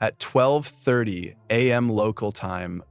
At 12:30 a.m. local time,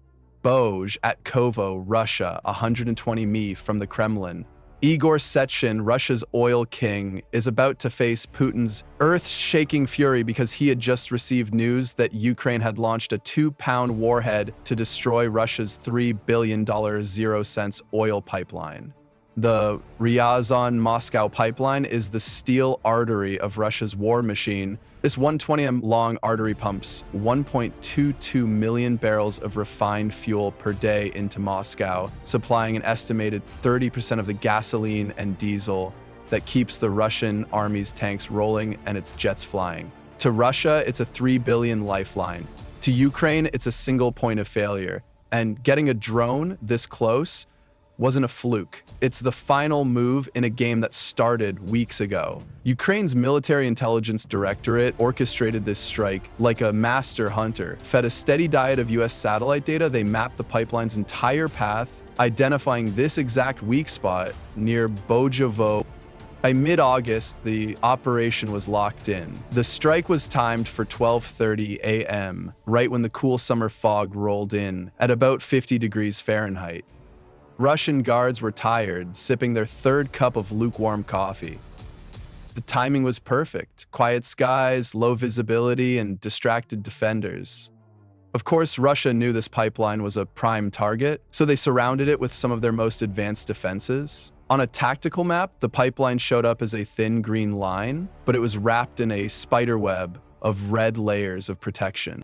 Boj at Kovo, Russia, 120 mi from the Kremlin, Igor Sechin, Russia's oil king, is about to face Putin's earth-shaking fury because he had just received news that Ukraine had launched a 2-pound warhead to destroy Russia's $3 billion zero-cents oil pipeline. The Ryazan-Moscow pipeline is the steel artery of Russia's war machine. This 120-m-long artery pumps 1.22 million barrels of refined fuel per day into Moscow, supplying an estimated 30% of the gasoline and diesel that keeps the Russian army's tanks rolling and its jets flying. To Russia, it's a $3 billion lifeline. To Ukraine, it's a single point of failure. And getting a drone this close wasn't a fluke. It's the final move in a game that started weeks ago. Ukraine's Military Intelligence Directorate orchestrated this strike like a master hunter. Fed a steady diet of US satellite data, they mapped the pipeline's entire path, identifying this exact weak spot near Bojovo. By mid-August, the operation was locked in. The strike was timed for 12:30 a.m., right when the cool summer fog rolled in at about 50 degrees Fahrenheit. Russian guards were tired, sipping their third cup of lukewarm coffee. The timing was perfect. Quiet skies, low visibility, and distracted defenders. Of course, Russia knew this pipeline was a prime target, so they surrounded it with some of their most advanced defenses. On a tactical map, the pipeline showed up as a thin green line, but it was wrapped in a spiderweb of red layers of protection.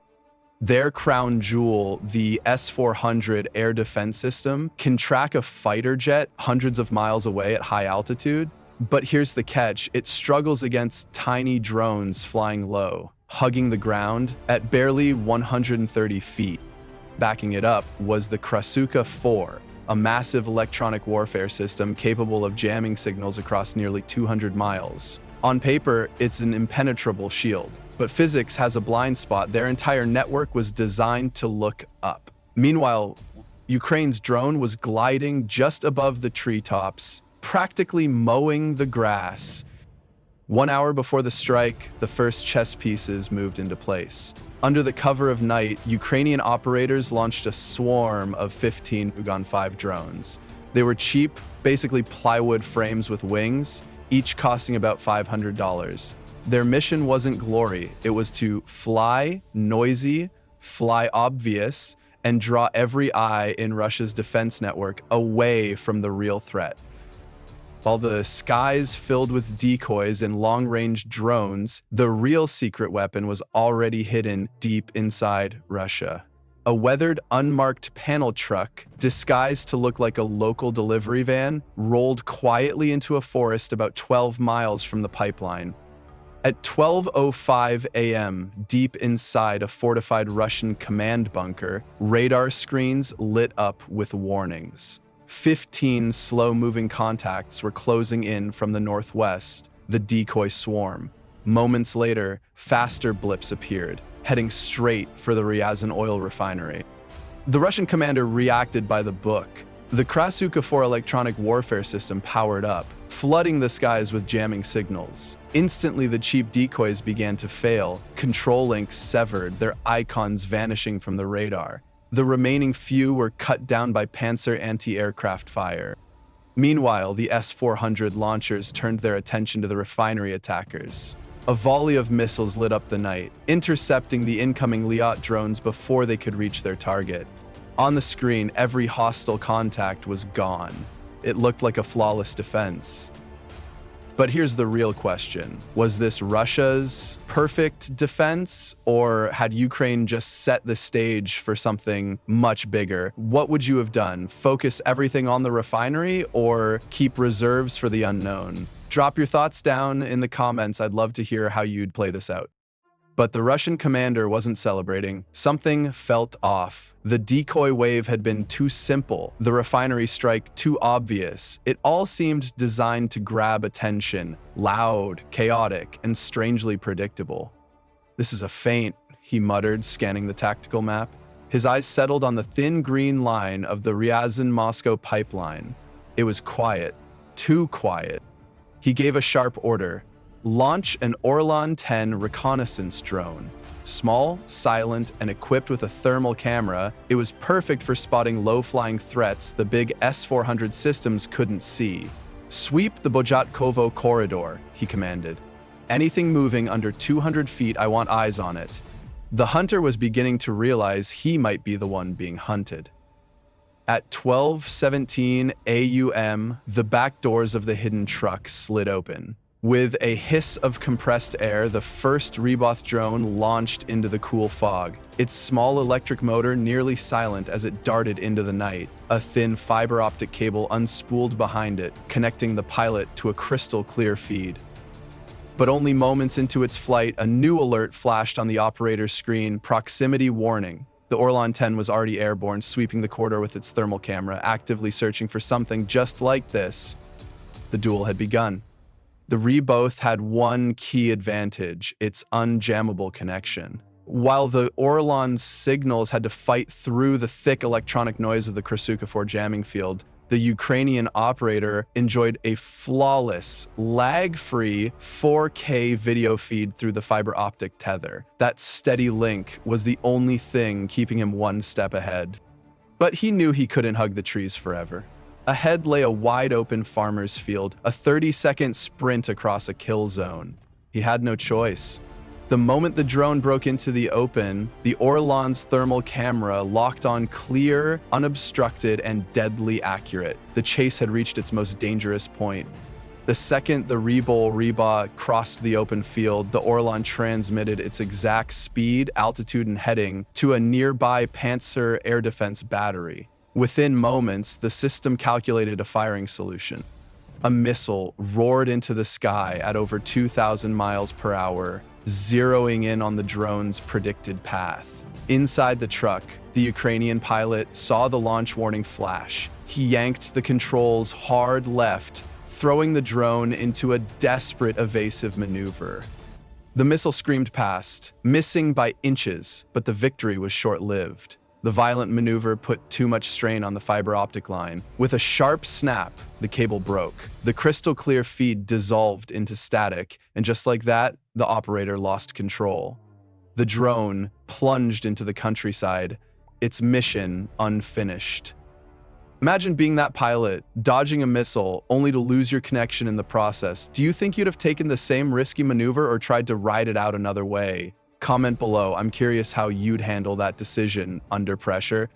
Their crown jewel, the S-400 air defense system, can track a fighter jet hundreds of miles away at high altitude. But here's the catch, it struggles against tiny drones flying low, hugging the ground at barely 130 feet. Backing it up was the Krasukha-4, a massive electronic warfare system capable of jamming signals across nearly 200 miles. On paper, it's an impenetrable shield. But physics has a blind spot. Their entire network was designed to look up. Meanwhile, Ukraine's drone was gliding just above the treetops, practically mowing the grass. 1 hour before the strike, the first chess pieces moved into place. Under the cover of night, Ukrainian operators launched a swarm of 15 Ryazan 5 drones. They were cheap, basically plywood frames with wings, each costing about $500. Their mission wasn't glory, it was to fly noisy, fly obvious, and draw every eye in Russia's defense network away from the real threat. While the skies filled with decoys and long-range drones, the real secret weapon was already hidden deep inside Russia. A weathered, unmarked panel truck, disguised to look like a local delivery van, rolled quietly into a forest about 12 miles from the pipeline. At 12:05 a.m., deep inside a fortified Russian command bunker, radar screens lit up with warnings. 15 slow-moving contacts were closing in from the northwest, the decoy swarm. Moments later, faster blips appeared, heading straight for the Ryazan oil refinery. The Russian commander reacted by the book. The Krasukha-4 electronic warfare system powered up, flooding the skies with jamming signals. Instantly, the cheap decoys began to fail, control links severed, their icons vanishing from the radar. The remaining few were cut down by Panzer anti-aircraft fire. Meanwhile, the S-400 launchers turned their attention to the refinery attackers. A volley of missiles lit up the night, intercepting the incoming Lyot drones before they could reach their target. On the screen, every hostile contact was gone. It looked like a flawless defense. But here's the real question. Was this Russia's perfect defense, or had Ukraine just set the stage for something much bigger? What would you have done? Focus everything on the refinery, or keep reserves for the unknown? Drop your thoughts down in the comments. I'd love to hear how you'd play this out. But the Russian commander wasn't celebrating. Something felt off. The decoy wave had been too simple, the refinery strike too obvious. It all seemed designed to grab attention, loud, chaotic, and strangely predictable. "This is a feint," he muttered, scanning the tactical map. His eyes settled on the thin green line of the Ryazan-Moscow pipeline. It was quiet, too quiet. He gave a sharp order. "Launch an Orlan 10 reconnaissance drone." Small, silent, and equipped with a thermal camera, it was perfect for spotting low-flying threats the big S-400 systems couldn't see. "Sweep the Bojatkovo corridor," he commanded. "Anything moving under 200 feet, I want eyes on it." The hunter was beginning to realize he might be the one being hunted. At 12:17 AUM, the back doors of the hidden truck slid open. With a hiss of compressed air, the first REBOFF drone launched into the cool fog, its small electric motor nearly silent as it darted into the night. A thin fiber optic cable unspooled behind it, connecting the pilot to a crystal-clear feed. But only moments into its flight, a new alert flashed on the operator's screen: proximity warning. The Orlan 10 was already airborne, sweeping the corridor with its thermal camera, actively searching for something just like this. The duel had begun. The REBOFF had one key advantage: its unjammable connection. While the Orlan's signals had to fight through the thick electronic noise of the Krasukha-4 jamming field, the Ukrainian operator enjoyed a flawless, lag-free 4K video feed through the fiber optic tether. That steady link was the only thing keeping him one step ahead. But he knew he couldn't hug the trees forever. Ahead lay a wide-open farmer's field, a 30-second sprint across a kill zone. He had no choice. The moment the drone broke into the open, the Orlan's thermal camera locked on clear, unobstructed, and deadly accurate. The chase had reached its most dangerous point. The second the REBOFF crossed the open field, the Orlan transmitted its exact speed, altitude, and heading to a nearby Panzer air defense battery. Within moments, the system calculated a firing solution. A missile roared into the sky at over 2,000 miles per hour, zeroing in on the drone's predicted path. Inside the truck, the Ukrainian pilot saw the launch warning flash. He yanked the controls hard left, throwing the drone into a desperate evasive maneuver. The missile screamed past, missing by inches, but the victory was short-lived. The violent maneuver put too much strain on the fiber optic line. With a sharp snap, the cable broke. The crystal-clear feed dissolved into static, and just like that, the operator lost control. The drone plunged into the countryside, its mission unfinished. Imagine being that pilot, dodging a missile, only to lose your connection in the process. Do you think you'd have taken the same risky maneuver or tried to ride it out another way? Comment below. I'm curious how you'd handle that decision under pressure.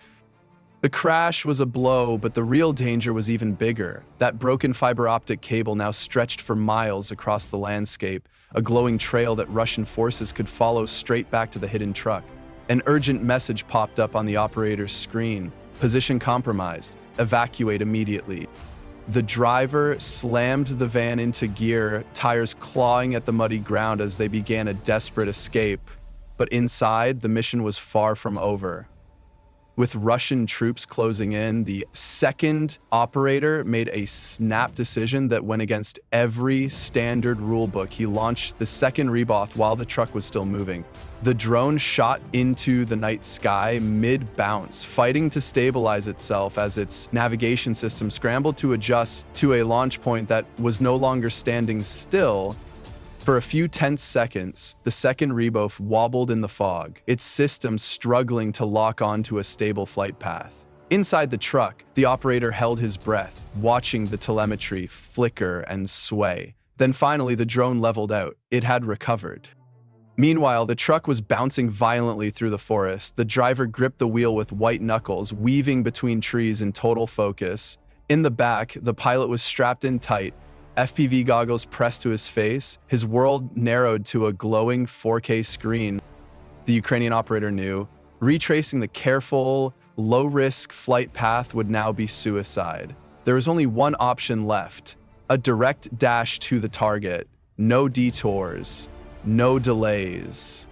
The crash was a blow, but the real danger was even bigger. That broken fiber optic cable now stretched for miles across the landscape, a glowing trail that Russian forces could follow straight back to the hidden truck. An urgent message popped up on the operator's screen: position compromised, evacuate immediately. The driver slammed the van into gear, tires clawing at the muddy ground as they began a desperate escape. But inside, the mission was far from over. With Russian troops closing in, the second operator made a snap decision that went against every standard rulebook. He launched the second REBOFF while the truck was still moving. The drone shot into the night sky mid-bounce, fighting to stabilize itself as its navigation system scrambled to adjust to a launch point that was no longer standing still. For a few tense seconds, the second REBOFF wobbled in the fog, its system struggling to lock onto a stable flight path. Inside the truck, the operator held his breath, watching the telemetry flicker and sway. Then finally, the drone leveled out. It had recovered. Meanwhile, the truck was bouncing violently through the forest. The driver gripped the wheel with white knuckles, weaving between trees in total focus. In the back, the pilot was strapped in tight, FPV goggles pressed to his face, his world narrowed to a glowing 4K screen. The Ukrainian operator knew, retracing the careful, low-risk flight path would now be suicide. There was only one option left: a direct dash to the target. No detours, no delays.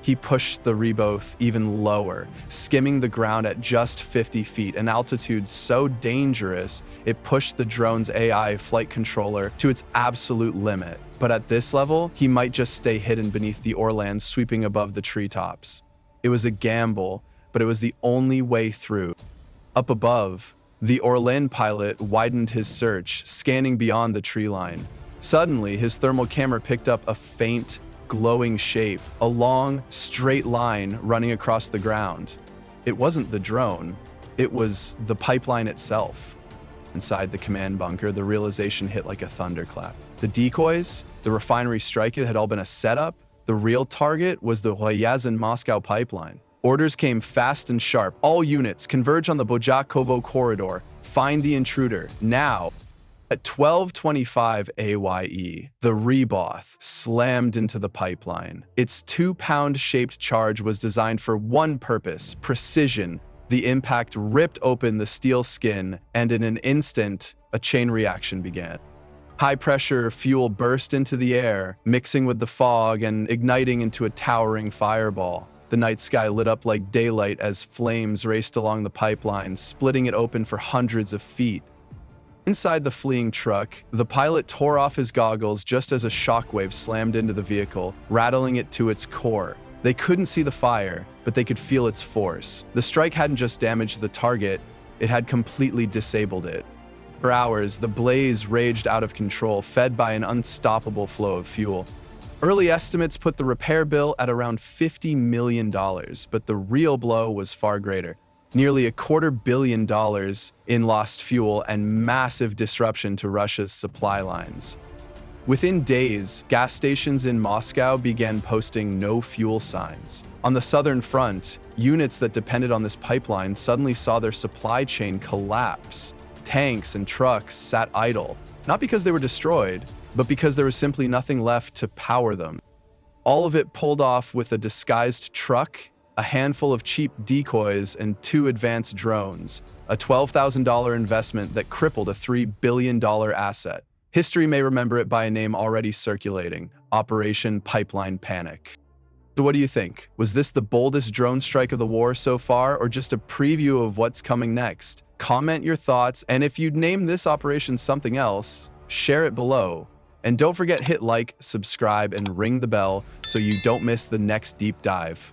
He pushed the REBOFF even lower, skimming the ground at just 50 feet, an altitude so dangerous it pushed the drone's AI flight controller to its absolute limit. But at this level, he might just stay hidden beneath the Orlan sweeping above the treetops. It was a gamble, but it was the only way through. Up above, the Orlan pilot widened his search, scanning beyond the tree line. Suddenly, his thermal camera picked up a faint, glowing shape, a long, straight line running across the ground. It wasn't the drone, it was the pipeline itself. Inside the command bunker, the realization hit like a thunderclap. The decoys, the refinery strike, it had all been a setup. The real target was the Ryazan-Moscow pipeline. Orders came fast and sharp. All units converge on the Bojakovo corridor. Find the intruder, now. At 12:25 AYE, the REBOFF slammed into the pipeline. Its 2-pound-shaped charge was designed for one purpose: precision. The impact ripped open the steel skin, and in an instant, a chain reaction began. High-pressure fuel burst into the air, mixing with the fog and igniting into a towering fireball. The night sky lit up like daylight as flames raced along the pipeline, splitting it open for hundreds of feet. Inside the fleeing truck, the pilot tore off his goggles just as a shockwave slammed into the vehicle, rattling it to its core. They couldn't see the fire, but they could feel its force. The strike hadn't just damaged the target, it had completely disabled it. For hours, the blaze raged out of control, fed by an unstoppable flow of fuel. Early estimates put the repair bill at around $50 million, but the real blow was far greater. Nearly $250 million in lost fuel and massive disruption to Russia's supply lines. Within days, gas stations in Moscow began posting no fuel signs. On the southern front, units that depended on this pipeline suddenly saw their supply chain collapse. Tanks and trucks sat idle, not because they were destroyed, but because there was simply nothing left to power them. All of it pulled off with a disguised truck, a handful of cheap decoys, and 2 advanced drones, a $12,000 investment that crippled a $3 billion asset. History may remember it by a name already circulating: Operation Pipeline Panic. So what do you think? Was this the boldest drone strike of the war so far, or just a preview of what's coming next? Comment your thoughts, and if you'd name this operation something else, share it below. And don't forget, hit like, subscribe, and ring the bell so you don't miss the next deep dive.